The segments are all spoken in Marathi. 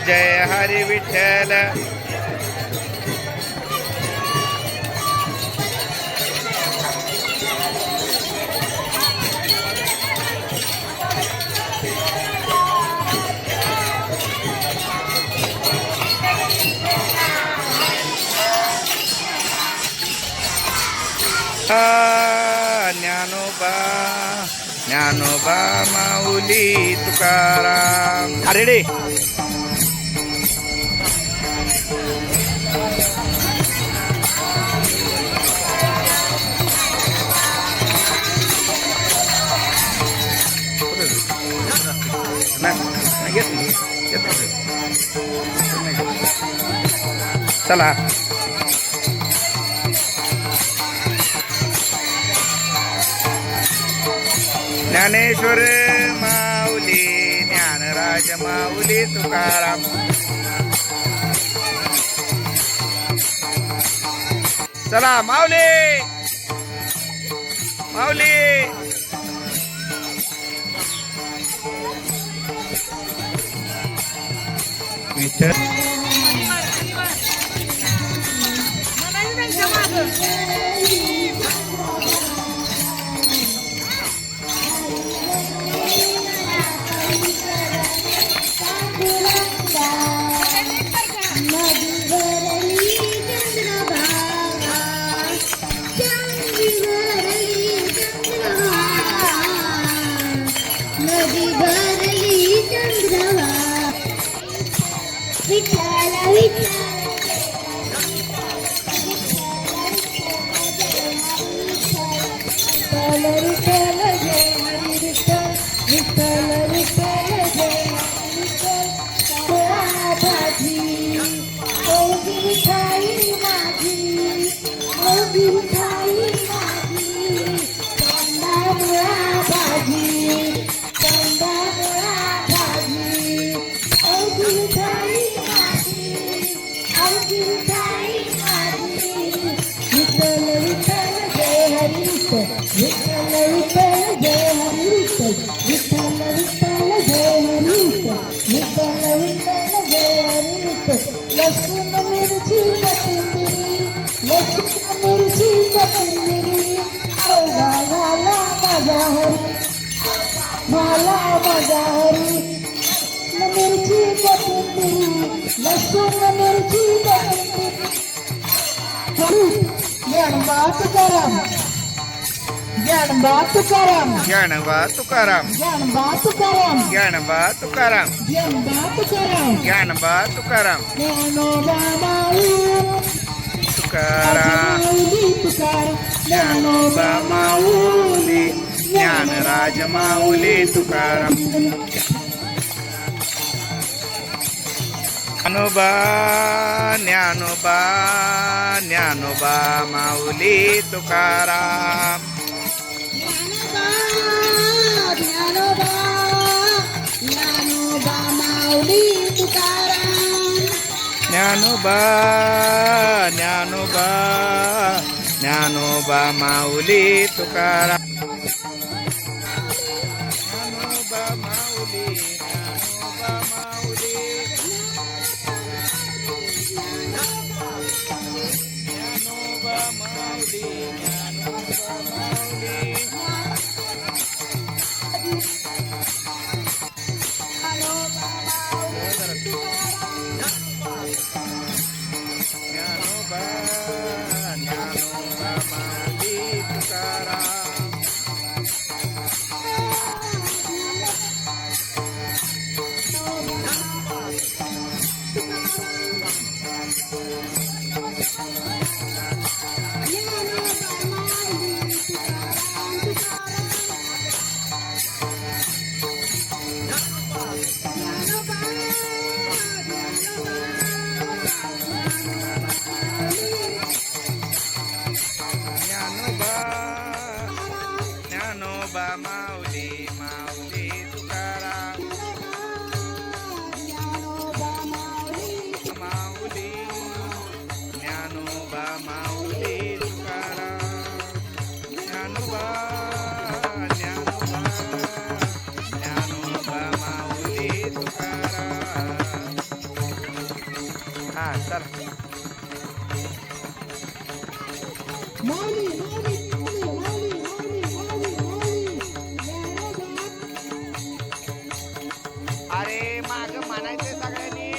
जय हरी विठ्ठल. ज्ञानोबा ज्ञानोबा माऊली तुकाराम. अरे रे चला. ज्ञानेश्वर माऊली ज्ञानराज माऊली तुकाराम. चला माऊली माऊली. विठ्ठल ज्ञानोबा तुकाराम. ज्ञानोबा तुकाराम. ज्ञानोबा तुकाराम. ज्ञानोबा तुकाराम. ज्ञानोबा तुकाराम. ज्ञानोबा तुकाराम. ज्ञानोबा माऊली तुकाराम. तुकाराम. ज्ञानोबा माऊली ज्ञानराज माऊली तुकाराम. ज्ञानोबा ज्ञानोबा ज्ञानोबा माऊली तुकाराम. ज्ञानोबा ज्ञानोबा माऊली तुकाराम. ज्ञानोबा ज्ञानोबा ज्ञानोबा माऊली तुकाराम. ज्ञानोबा माऊली ज्ञानोबा माऊली ज्ञानोबा माऊली ज्ञानोबा माऊली. ज्ञानोबा ज्ञानोबा माऊली तुकाराम. माऊली माऊली माऊली माऊली माऊली माऊली ज्ञानोबा अरे माग म्हणायचे सगळ्यांनी.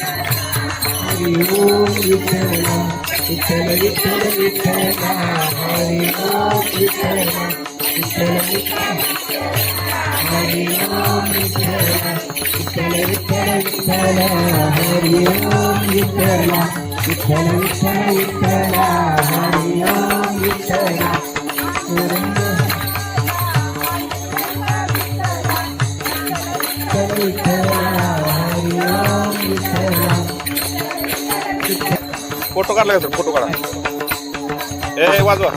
हरि ओम विठ्ठला विठ्ठल विठ्ठल विठ्ठला हरि ओम विठ्ठला विठ्ठल विठ्ठल हरि ओम विठ्ठला विठ्ठल विठ्ठल विठ्ठला हरि ओम विठ्ठला विठ्ठल विठ्ठल विठ्ठला हरि ओम विठ्ठला विठ्ठला हरि ओम विठ्ठला फोटो काढला का सर? फोटो काढा. ए वाजवा.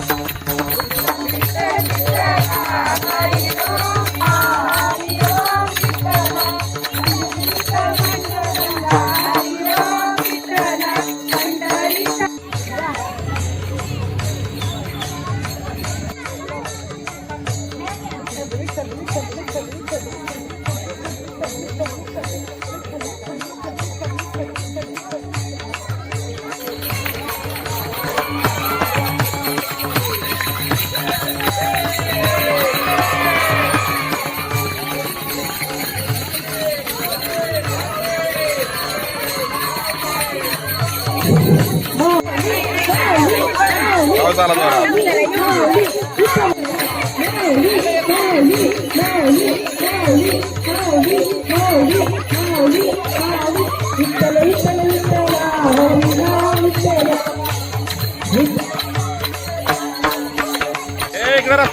आवाज आला जोरात. ए इकडे रहा.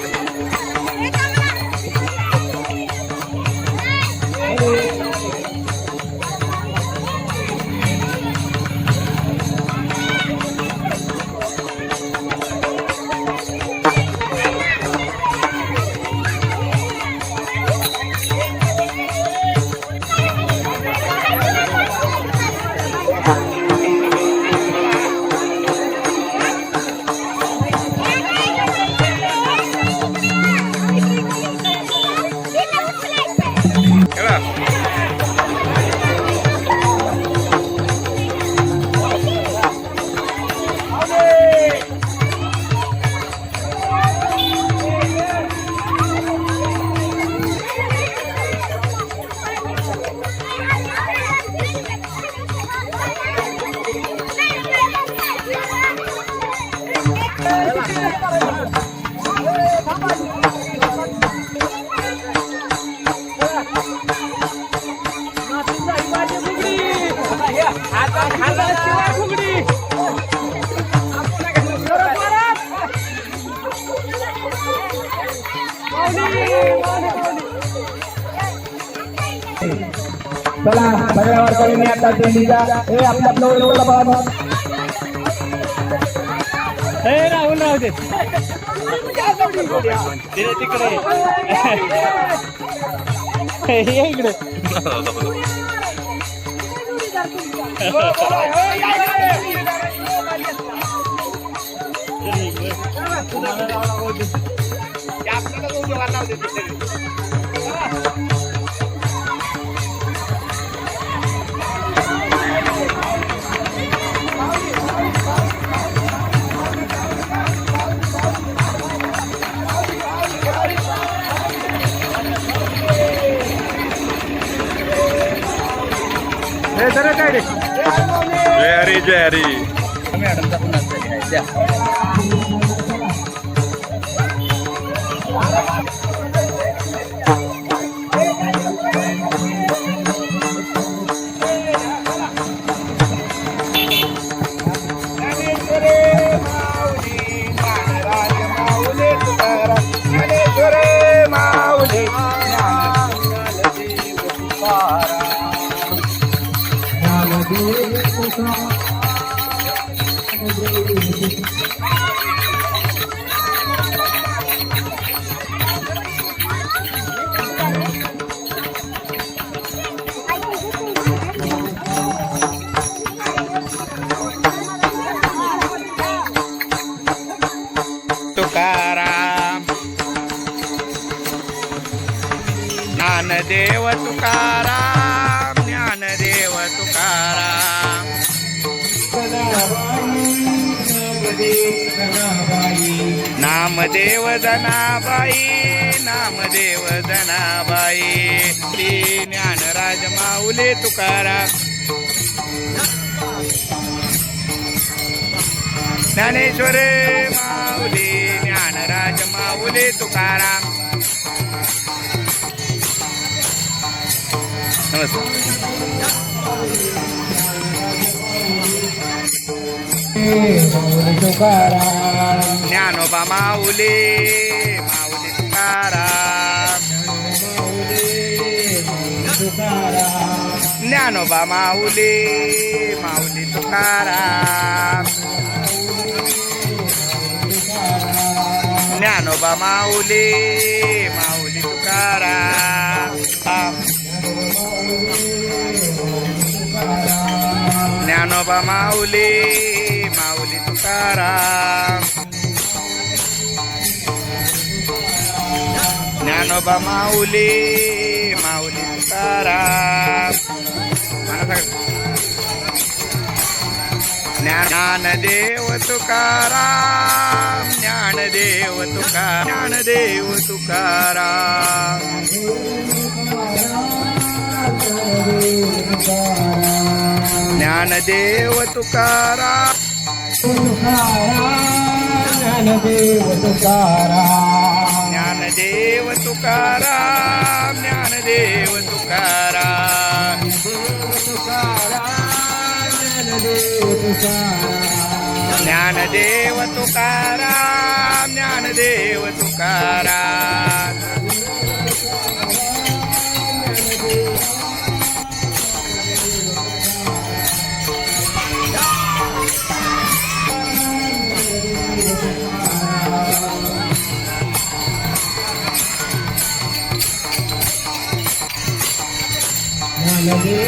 चला सगळ्या वारकऱ्यांनी आता दिंडीचा हे आपल्या आपल्या बघा. हे राहुल राहू दे तिकडे इकडे जय हरी जय हरी. मॅडमचा पण असं आहे द्या. तुकाराम ज्ञानदेव तुकाराम ज्ञानदेव तुकाराम. नामदेव जनाबाई नामदेव जनाबाई श्री ज्ञानराज माऊली तुकाराम. ज्ञानेश्वर माऊली ज्ञानराज माऊली तुकाराम. ज्ञानोबा माऊली माऊली तुकाराम. ज्ञानोबा माऊली माऊली तुकाराम. ज्ञानोबा माऊली माऊली तुकाराम. ज्ञानोबा माऊली माऊली तुकाराम. ज्ञानोबा माऊली माऊली तुकाराम. ज्ञानदेव तुकाराम ज्ञानदेव तुकाराम ज्ञानदेव तुकाराम. ज्ञानदेव तुकाराम ज्ञानदेव तुकाराम. ज्ञानदेव तुकाराम ज्ञानदेव तुकाराम. ज्ञानदेव तुकाराम ज्ञानदेव तुकाराम. ज्ञानदेव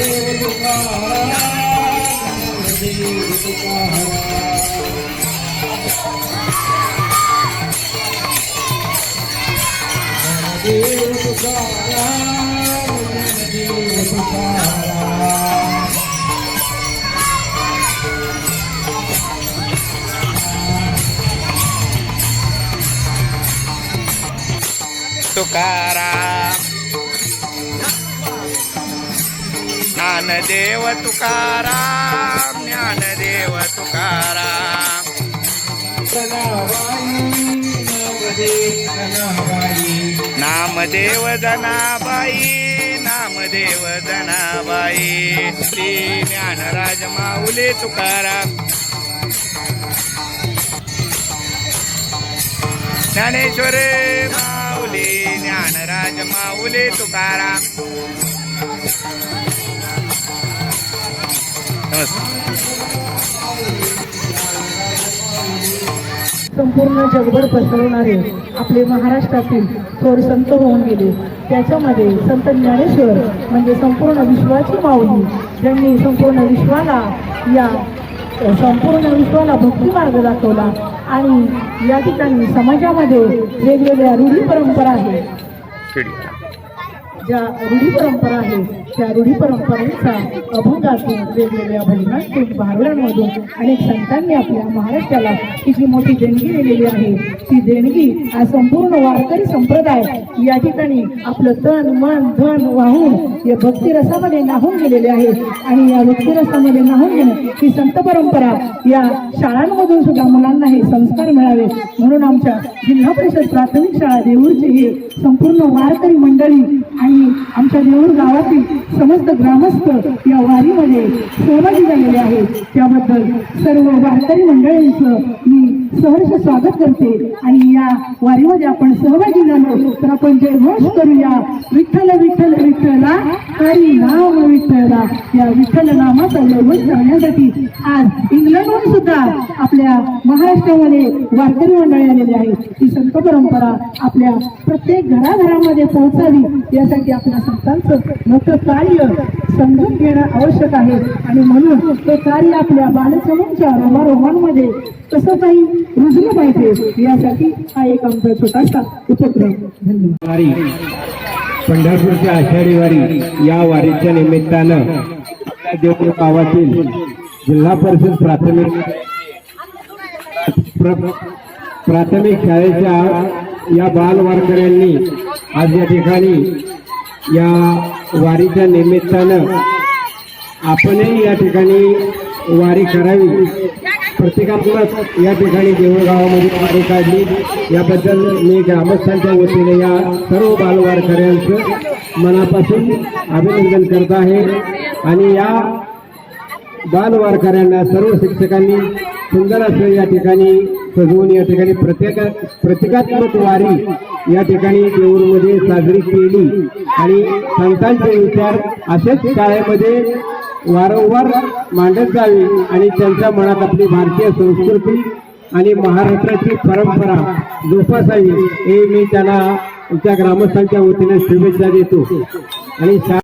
तुकाराम. ज्ञानदेव तुकाराम ज्ञानदेव तुकाराम. नामदेव जनाबाई नामदेव जनाबाई श्री ज्ञानराज माऊली तुकाराम. ज्ञानेश्वर माऊली ज्ञानराज माऊली तुकाराम. संपूर्ण जगभर पसरवणारे आपले महाराष्ट्रातील थोर संत होऊन गेले. त्याच्यामध्ये संत ज्ञानेश्वर म्हणजे संपूर्ण विश्वाची माऊली, ज्यांनी संपूर्ण विश्वाला भक्ती मार्ग दाखवला. आणि या ठिकाणी समाजामध्ये वेगवेगळ्या रूढी परंपरा आहेत. ज्या रूढी परंपरा आहेत त्या रूढी परंपरेचा अभंगातून वेगवेगळ्या भजनांतून भारुडांमधून अनेक संतांनी आपल्या महाराष्ट्राला ही जी मोठी देणगी दिलेली आहे ती देणगी आज संपूर्ण वारकरी संप्रदाय या ठिकाणी आपलं तन मन धन वाहून या भक्तिरसामध्ये नाहून गेलेले आहे आणि या भक्तिरसामध्ये नाहून गेलं ही संत परंपरा या शाळांमधून सुद्धा मुलांना हे संस्कार मिळावे म्हणून आमच्या जिल्हा परिषद प्राथमिक शाळा देऊळचे हे संपूर्ण वारकरी मंडळी आणि आमच्या देऊळ गावातील समस्त ग्रामस्थ या वारीमध्ये सहभागी झालेले आहेत त्याबद्दल सर्व वारकरी मंडळींचं मी सहर्ष स्वागत करते आणि या वारीमध्ये आपण सहभागी झालो तर आपण जयघोष करूया विठ्ठल विठ्ठल विठ्ठला हरी नाम विठ्ठला या विठ्ठल नामाचा जयघोष करण्यासाठी आज इंग्लंडहून सुद्धा आपल्या महाराष्ट्रामध्ये वारकरी मंडळी आलेली आहेत ही संत परंपरा आपल्या प्रत्येक घराघरामध्ये पोहोचावी यासाठी आपल्या संतांचं मोठं कार्य समजून घेणं आवश्यक आहे आणि म्हणून ते कार्य आपल्या बालसमूहाच्या रोमांमध्ये कसं काही रुजलं पाहिजे यासाठी हा एक आमचा छोटासा उपक्रम. धन्यवाद. वारी पंढरपूरची आषाढी वारी या वारीच्या निमित्तानं आपल्या देऊळ गावातील जिल्हा परिषद प्राथमिक शाळेच्या या बाल वारकऱ्यांनी आज या ठिकाणी या वारीच्या निमित्तानं आपणही या ठिकाणी वारी करावी प्रत्येकात्मक या ठिकाणी देऊळ गावामध्ये वारी काढली याबद्दल मी ग्रामस्थांच्या वतीने या सर्व बालवारकऱ्यांचं मनापासून अभिनंदन करत आहे आणि या बालवारकऱ्यांना सर्व शिक्षकांनी सुंदर असं या ठिकाणी सजवून या ठिकाणी प्रतिकात्मक वारी या ठिकाणी देऊळमध्ये साजरी केली आणि संतांचे विचार असेच शाळेमध्ये वारंवार मांडत जावी आणि त्यांच्या मनात आपली भारतीय संस्कृती आणि महाराष्ट्राची परंपरा जोपासावी हे मी त्यांना त्या ग्रामस्थांच्या वतीने शुभेच्छा देतो आणि